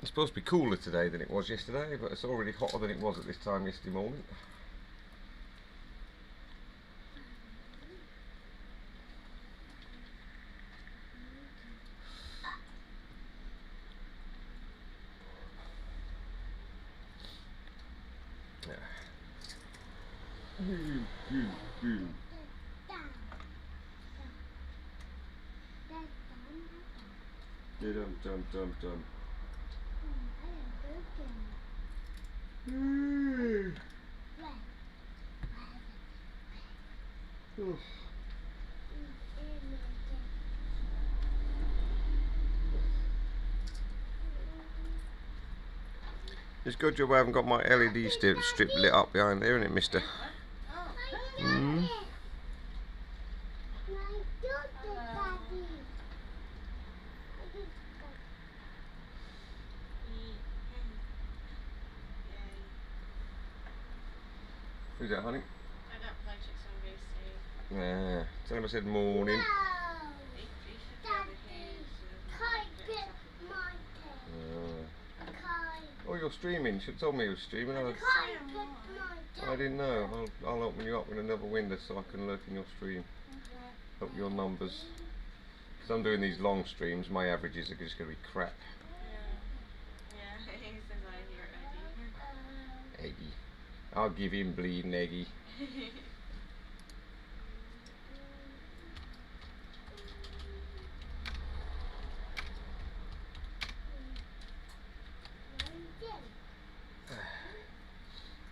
It's supposed to be cooler today than it was yesterday, but it's already hotter than it was at this time yesterday morning. Dum. It's good job I haven't got my LED strip lit up behind there, isn't it, mister? Mm. Who's that, honey? I got play chicks on VC. Yeah, tell him I said morning. Oh, you're streaming. You should have told me you were streaming. I didn't know. I'll open you up in another window so I can lurk in your stream. Help your numbers. Because I'm doing these long streams, my averages are just going to be crap. Yeah, he says I hear Eddie. Eggy. I'll give him bleeding Eggy.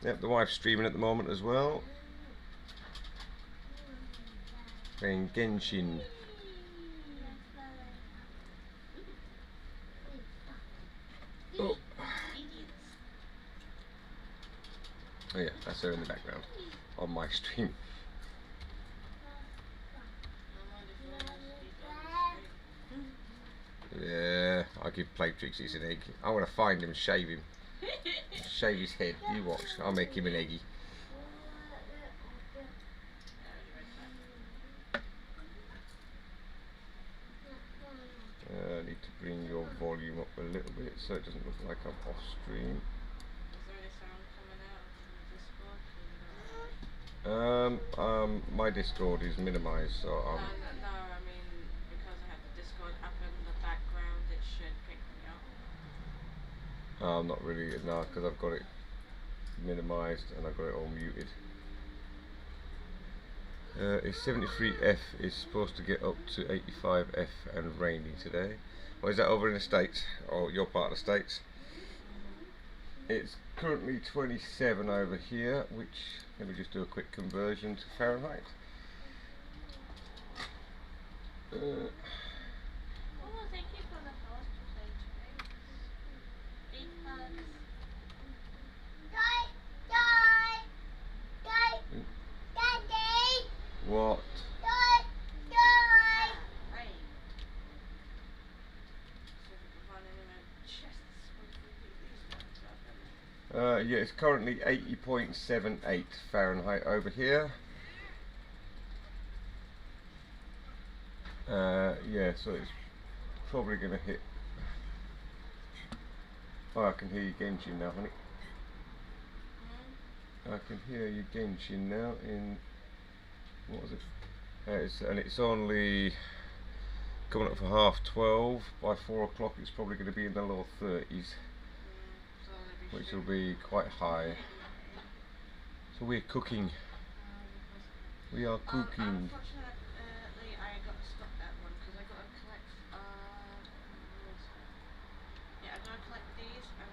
Yep, the wife's streaming at the moment as well. playing Genshin. Oh. Oh yeah, that's her in the background on my stream. Yeah, I'll give Plague Trixie an egg. I want to find him and shave him. Shave his head. You watch. I'll make him an eggy. I need to bring your volume up a little bit so it doesn't look like I'm off stream. My Discord is minimized, so I'm. No, I mean because I have the Discord up in the background, it should pick me up. I'm not really, no, because I've got it minimized and I've got it all muted. It's 73F is supposed to get up to 85F and rainy today. Or is that over in the States? Or your part of the States? It's currently 27 over here, which, let me just do a quick conversion to Fahrenheit. Oh, thank you for the host page. Big hugs. Daddy! What? Yeah, it's currently 80.78 Fahrenheit over here. Yeah, so it's probably going to hit. Oh, I can hear you Genshin now, honey. I can hear you Genshin now in, what was it? And it's only coming up for 12:30. By 4 o'clock it's probably going to be in the low 30s, which will be quite high. So we're cooking. We are cooking. Unfortunately, I got to stop that one because I got to collect. Yeah, I got to collect these, and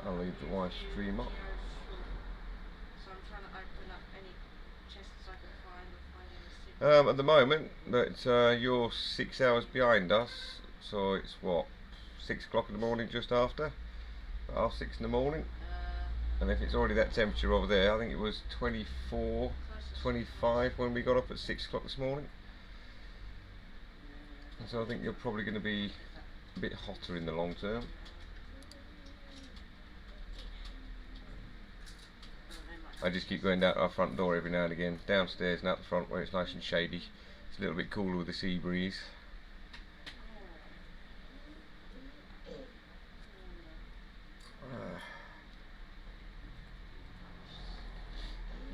I'll leave the live stream up. So I'm trying to open up any chests I can find or find any secrets. At the moment, that you're 6 hours behind us, so it's what, 6 o'clock in the morning, just after, 6:30 in the morning. And if it's already that temperature over there, I think it was 24, 25 when we got up at 6 o'clock this morning. And so I think you're probably going to be a bit hotter in the long term. I just keep going down to our front door every now and again, downstairs and out the front where it's nice and shady. It's a little bit cooler with the sea breeze.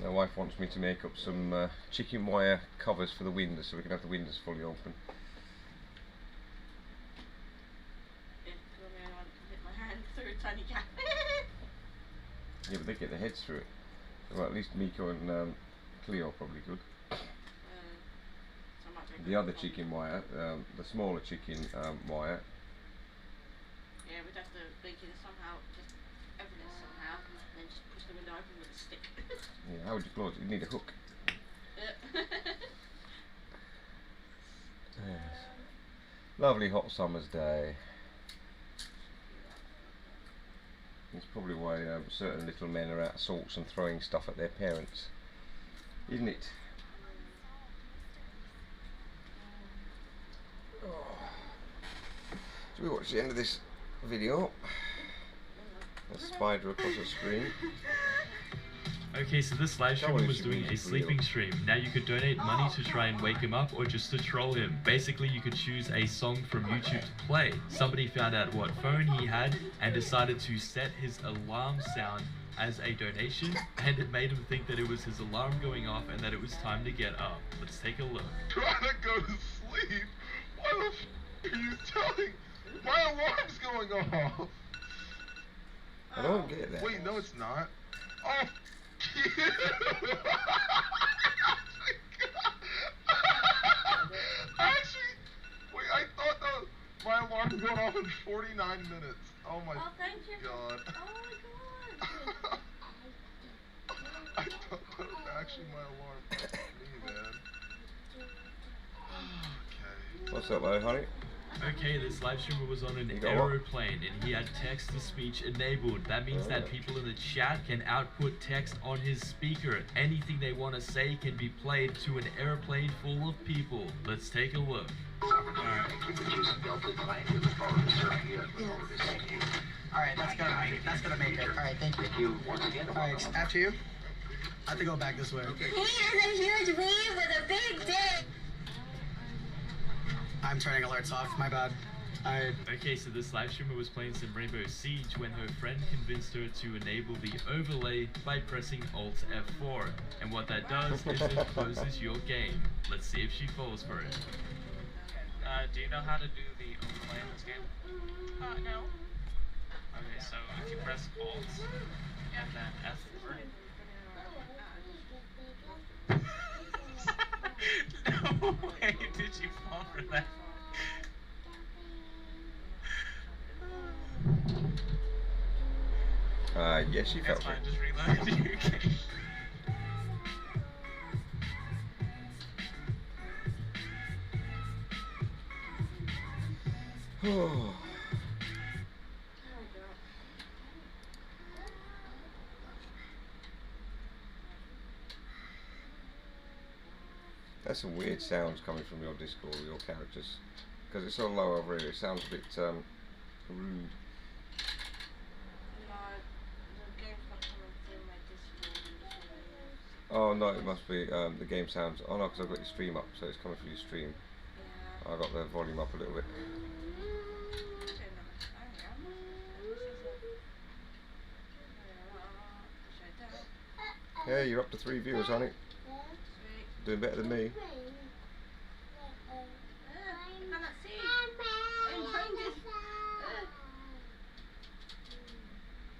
My wife wants me to make up some chicken wire covers for the windows so we can have the windows fully open. Yeah, but they get their heads through it. Well, at least Miko and Cleo probably could. The other chicken wire, the smaller chicken wire. Yeah, we'd have to break it somehow, just open it somehow, and then just push the window open with a stick. Yeah, how would you close it? You'd need a hook. Yes. Lovely hot summer's day. That's probably why certain little men are out of sorts and throwing stuff at their parents, isn't it? Oh. Should we watch the end of this video? A spider across the screen. Okay, so this live streamer was doing a sleeping stream. Now you could donate money to try and wake him up or just to troll him. Basically, you could choose a song from YouTube to play. Somebody found out what phone he had and decided to set his alarm sound as a donation, and it made him think that it was his alarm going off and that it was time to get up. Let's take a look. Trying to go to sleep? Why the f are you telling? My alarm's going off! I don't get that. Wait, no it's not. Oh, actually, wait, I thought that my alarm was going off in 49 minutes. Oh my god. Thank you. Oh my god. I thought that was actually my alarm. Me, man. What's up, though, honey? Okay, this live streamer was on an You got what? aeroplane and he had text-to-speech enabled. That means that people in the chat can output text on his speaker. Anything they want to say can be played to an airplane full of people. Let's take a look. Alright, that's gonna make it. That's gonna make it. Alright, thank you. Alright, after you. I have to go back this way. He has a huge wave with a big dick. I'm turning alerts off. My bad. Okay, so this live streamer was playing some Rainbow Siege when her friend convinced her to enable the overlay by pressing Alt F4. And what that does is it closes your game. Let's see if she falls for it. Do you know how to do the overlay in this game? No. Okay, so if you press Alt and then F4. No way did you fall for that. Yes, she fell That's for fine, it. just reload your game. Oh. That's some weird sounds coming from your Discord, your characters. Because it's so low over here, it sounds a bit rude. Oh no, it must be the game sounds. Oh no, because I've got your stream up, so it's coming through your stream. I got the volume up a little bit. Yeah, you're up to 3 viewers, honey. Doing better than me.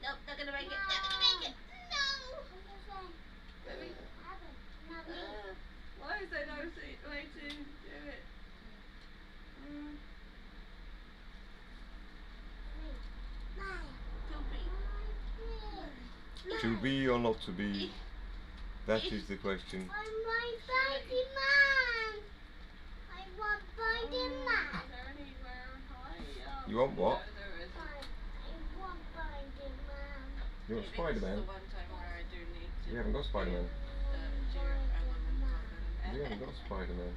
Nope, not gonna make it. Not gonna make it. No. Baby. Why is there no way to do it? To be or not to be? That is the question. I want Spider-Man. I want Spider-Man. You want what? I want Spider-Man. You want Spider-Man? You haven't got Spider-Man. You haven't got Spider-Man.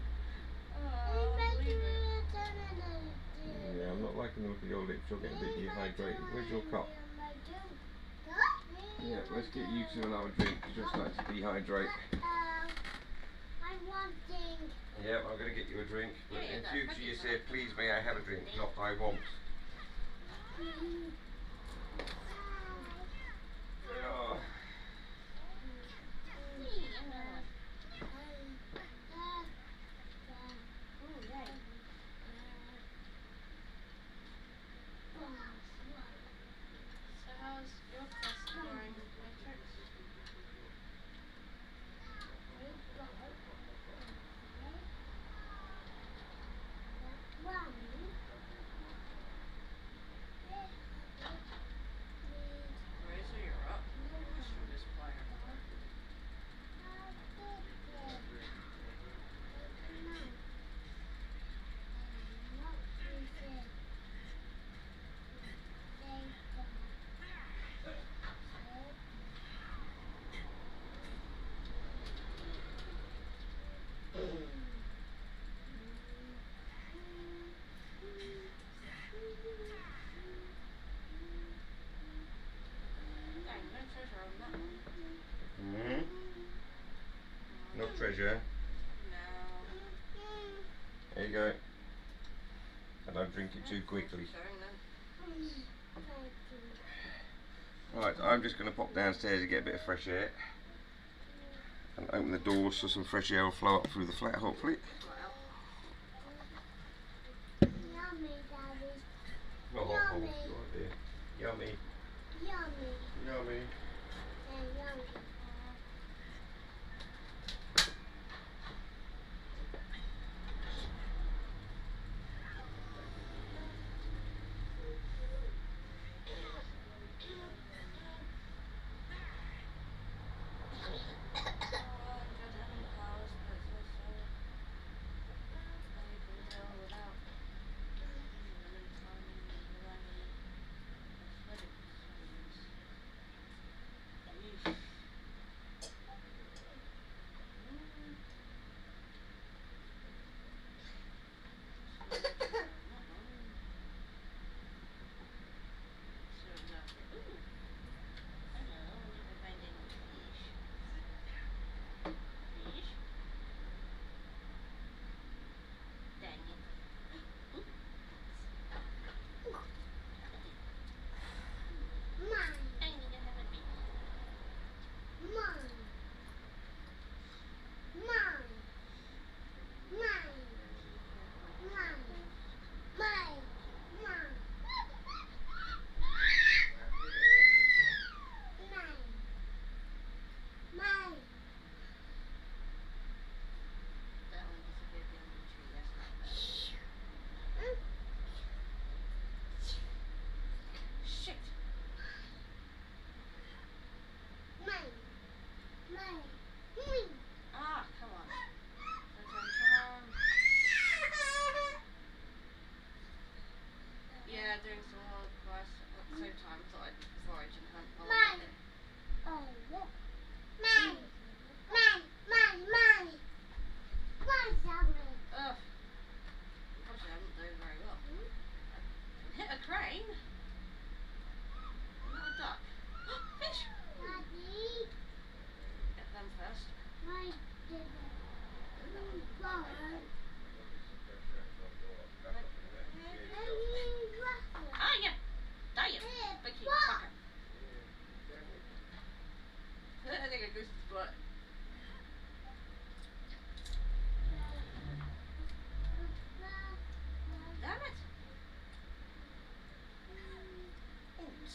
Yeah, I'm not liking the look of your lips. You're getting a bit dehydrated. Where's your cup? Yeah, let's get you to another drink. You just like to dehydrate. I want things. Yeah, I'm going to get you a drink. But in future you say, please may I have a drink, not I want. Oh. So how's your quest going, Matrix? Razor, you're up. Let's show this player. Dang, no treasure on that one. No treasure. No. There you go. And don't drink it too quickly. Right, I'm just going to pop downstairs and get a bit of fresh air. And open the doors so some fresh air will flow up through the flat, hopefully. Yummy, Daddy. Oh, Yummy. Yummy. Yummy. Yummy. And yummy.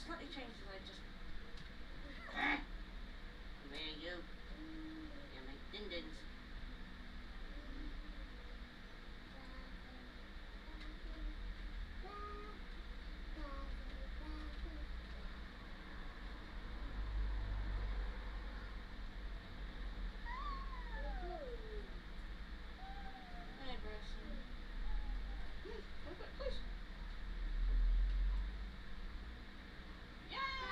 slightly changed the way just. There you go. You make din-dins. Hey, Bryson. Please. Yeah!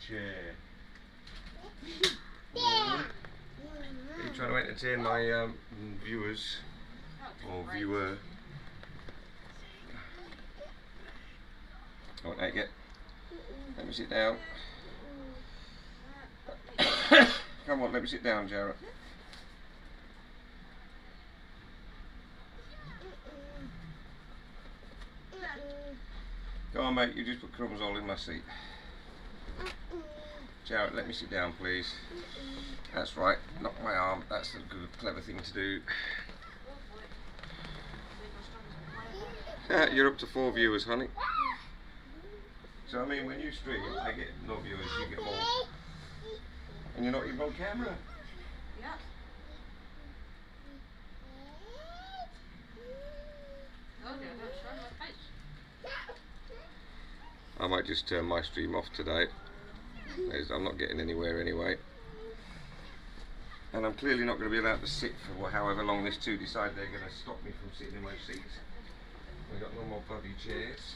chair. Are you trying to entertain my viewers or viewer? Oh, take it. Let me sit down. Come on, let me sit down, Jarrett. Go on, mate, you just put crumbs all in my seat. Jarrett, let me sit down, please. That's right, knock my arm. That's a good, clever thing to do. You're up to 4 viewers, honey. So, I mean, when you stream, I get no viewers, you get more. And you're not even on camera. Yeah. I might just turn my stream off today, as I'm not getting anywhere anyway. And I'm clearly not going to be allowed to sit for however long this two decide they're going to stop me from sitting in my seats. We've got no more bloody chairs.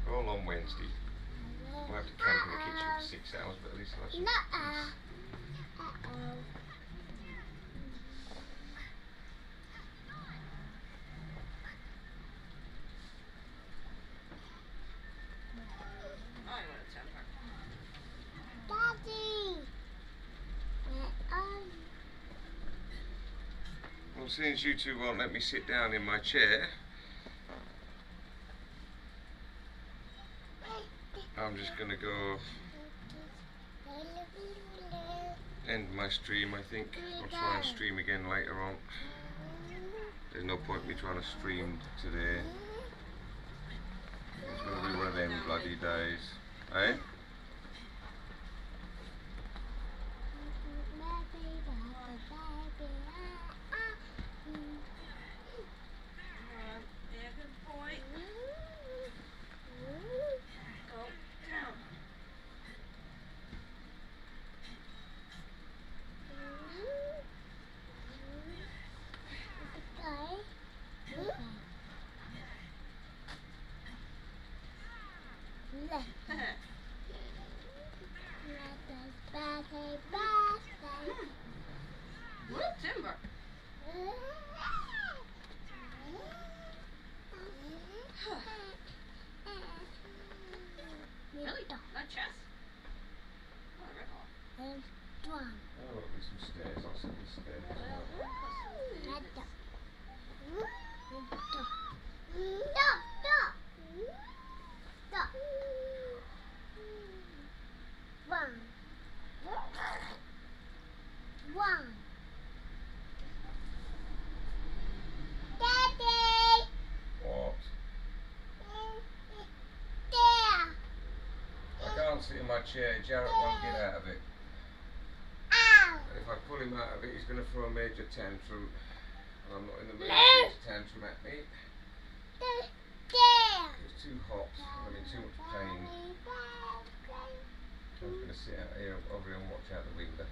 All on Wednesday. We'll have to camp in the kitchen for 6 hours, but at least I'll have some peace. Well, since you two won't let me sit down in my chair, I'm just going to go end my stream, I think. I'll try and stream again later on. There's no point in me trying to stream today. It's going to be one of them bloody days. Eh? What timber? Really? Not chess? Oh, rip off. Oh, there's some stairs. I'll set the stairs as well. I can't sit in my chair, Jarrett won't get out of it. If I pull him out of it, he's going to throw a major tantrum. And I'm not in the mood for his tantrum at me. It's too hot, I'm in too much pain. I'm just going to sit out here over here and watch out the window.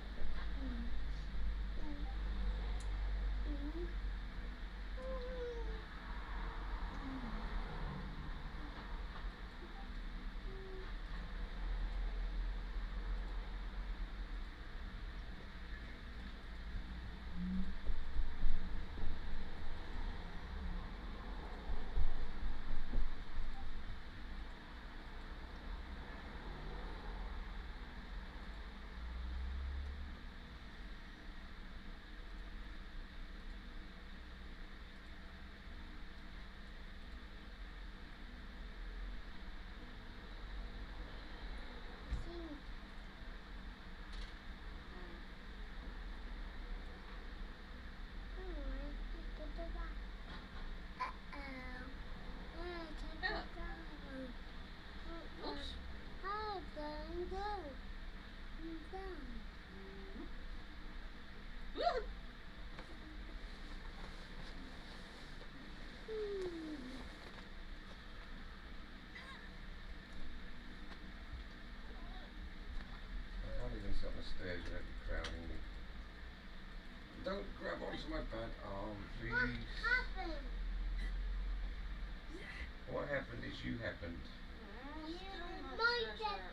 can't even sit on the stairs without you crowding me. Don't grab onto my bad arm, please. What happened? What happened is you happened. My bed.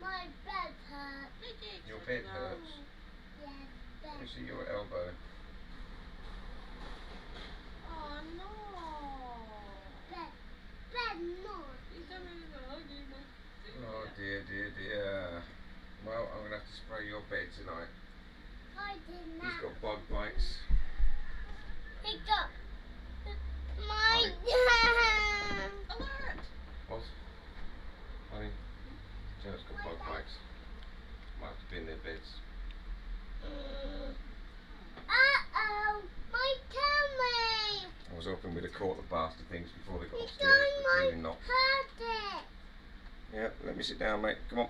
My bed hurts. Your bed hurts. Yeah, bed. Let me see your elbow. Oh no! Bed more. Oh dear, dear, dear. Well, I'm going to have to spray your bed tonight. I did He's not. got bug bites. He got my Alert! What? Honey, Joe's got bug bites. Might have to be in their beds. Uh-oh, my tummy. I was hoping we'd have caught the bastard things before they got It's upstairs, but on clearly my not. carpet. Yeah, let me sit down, mate. Come on.